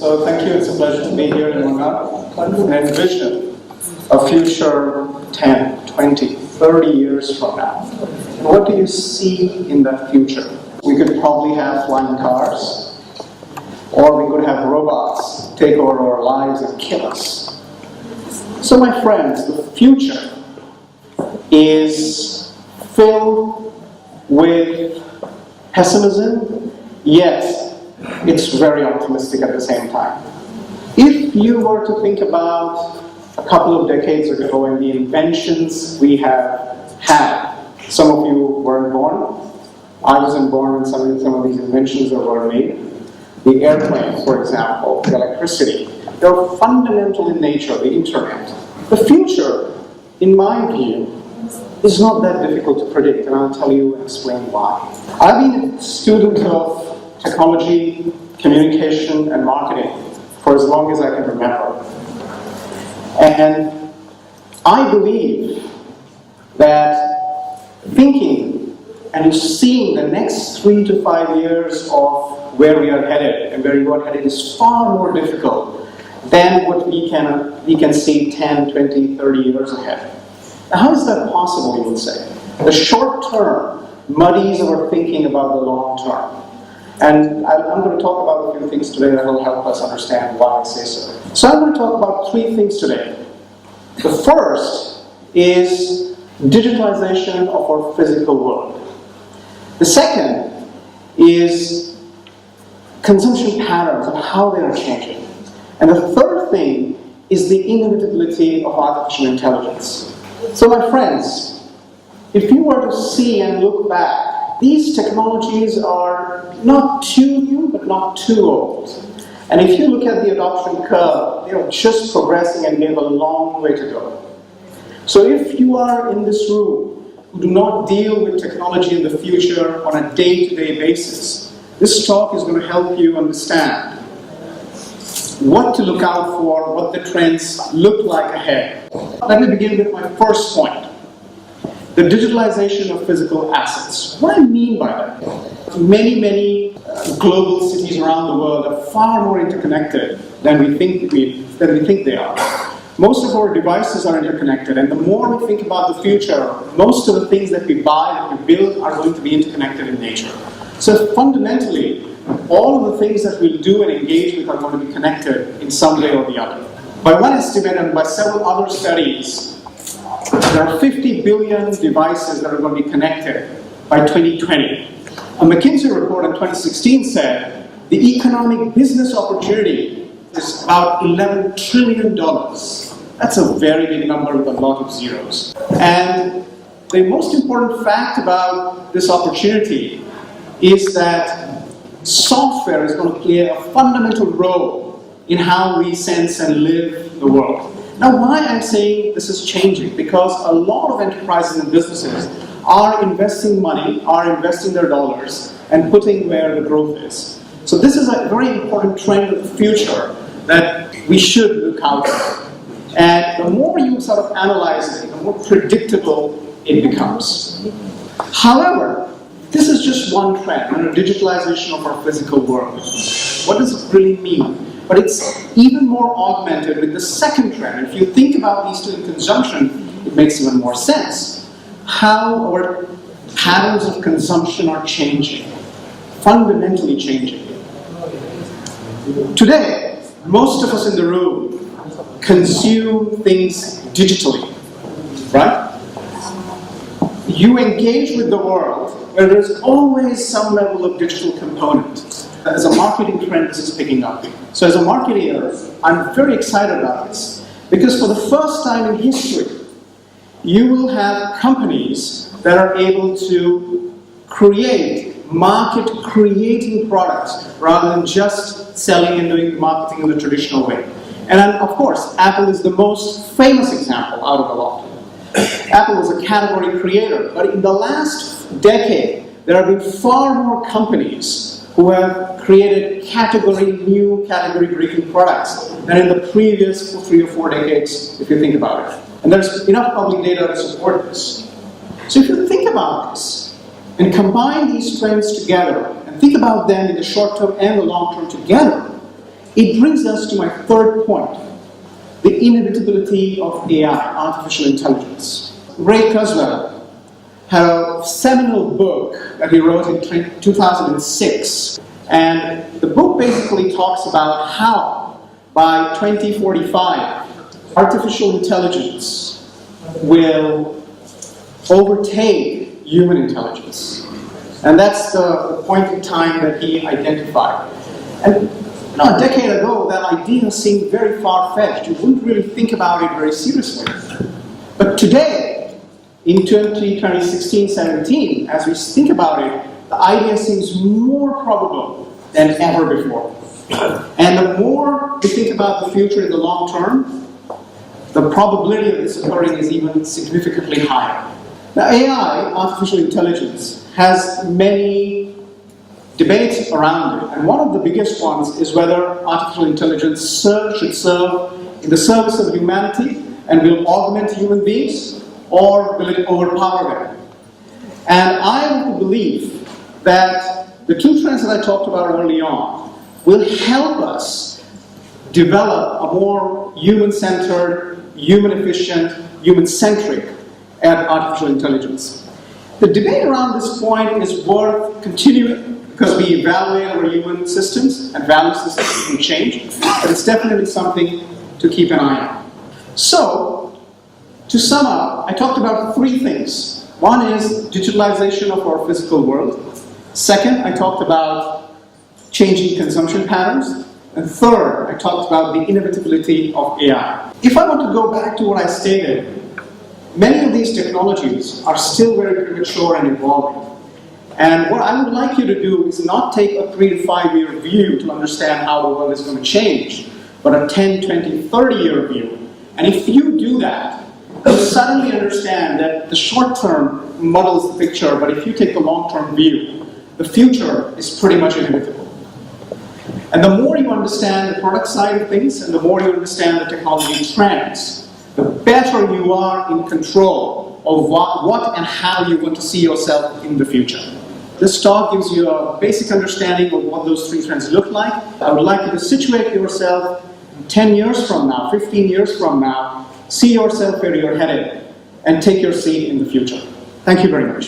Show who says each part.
Speaker 1: So thank you, it's a pleasure to be here in Munnar and envision a future 10, 20, 30 years from now. And what do you see in that future? We could probably have flying cars, or we could have robots take over our lives and kill us. So my friends, the future is filled with pessimism, yet it's very optimistic at the same time. If you were to think about a couple of decades ago and the inventions we have had, some of you weren't born. I wasn't born when some of these inventions were made. The airplane, for example, the electricity, they're fundamental in nature, the internet. The future, in my view, is not that difficult to predict, and I'll tell you and explain why. I've been a student of technology, communication, and marketing for as long as I can remember. And I believe that thinking and seeing the next 3 to 5 years of where we are headed and where you are headed is far more difficult than what we can see 10, 20, 30 years ahead. Now, how is that possible, you would say? The short term muddies our thinking about the long term. And I'm going to talk about a few things today that will help us understand why I say so. So I'm going to talk about 3 things today. The first is digitalization of our physical world. The second is consumption patterns and how they are changing. And the third thing is the inevitability of artificial intelligence. So my friends, if you were to see and look back, these technologies are not too new, but not too old. And if you look at the adoption curve, they are just progressing and they have a long way to go. So if you are in this room who do not deal with technology in the future on a day-to-day basis, this talk is going to help you understand what to look out for, what the trends look like ahead. Let me begin with my first point. The digitalization of physical assets. What do I mean by that? Many global cities around the world are far more interconnected than we think they are. Most of our devices are interconnected, and the more we think about the future, most of the things that we buy, that we build, are going to be interconnected in nature. So fundamentally, all of the things that we'll do and engage with are going to be connected in some way or the other. By one estimate and by several other studies, there are 50 billion devices that are going to be connected by 2020. A McKinsey report in 2016 said the economic business opportunity is about $11 trillion. That's a very big number with a lot of zeros. And the most important fact about this opportunity is that software is going to play a fundamental role in how we sense and live the world. Now, why I'm saying this is changing? Because a lot of enterprises and businesses are investing money, are investing their dollars, and putting where the growth is. So this is a very important trend of the future that we should look out for. And the more you sort of analyze it, the more predictable it becomes. However, this is just one trend, digitalization of our physical world. What does it really mean? But it's even more augmented with the second trend. If you think about these two in conjunction, it makes even more sense. How our patterns of consumption are changing, fundamentally changing. Today, most of us in the room consume things digitally, right? You engage with the world where there's always some level of digital component. As a marketing trend, this is picking up. So as a marketer, I'm very excited about this. Because for the first time in history, you will have companies that are able to create market-creating products rather than just selling and doing marketing in the traditional way. And then, of course, Apple is the most famous example out of the lot. Apple was a category creator, but in the last decade, there have been far more companies who have created new category-breaking products than in the previous 3 or 4 decades, if you think about it. And there's enough public data to support this. So if you think about this, and combine these trends together, and think about them in the short term and the long term together, It brings us to my third point, the inevitability of AI, artificial intelligence. Ray Kurzweil had a seminal book that he wrote in 2006, and the book basically talks about how by 2045 artificial intelligence will overtake human intelligence. And that's the point in time that he identified. And a decade ago, that idea seemed very far-fetched. You wouldn't really think about it very seriously. But today, in 2016-17, as we think about it, the idea seems more probable than ever before. And the more we think about the future in the long term, the probability of this occurring is even significantly higher. Now, AI, artificial intelligence, has many debates around it, and one of the biggest ones is whether artificial intelligence should serve in the service of humanity and will augment human beings, or will it overpower them? And I have to believe that the two trends that I talked about early on will help us develop a more human-centered, human-efficient, human-centric artificial intelligence. The debate around this point is worth continuing because we evaluate our human systems and value systems can change, but it's definitely something to keep an eye on. So, to sum up, I talked about three things. One is digitalization of our physical world. Second, I talked about changing consumption patterns. And third, I talked about the inevitability of AI. If I want to go back to what I stated, many of these technologies are still very premature and evolving. And what I would like you to do is not take a 3 to 5 year view to understand how the world is going to change, but a 10, 20, 30-year view. And if you do that, you suddenly understand that the short term muddles the picture, but if you take the long-term view, the future is pretty much inevitable. And the more you understand the product side of things, and the more you understand the technology trends, the better you are in control of what and how you want to see yourself in the future. This talk gives you a basic understanding of what those three trends look like. I would like you to situate yourself 10 years from now, 15 years from now, see yourself where you're headed, and take your seat in the future. Thank you very much.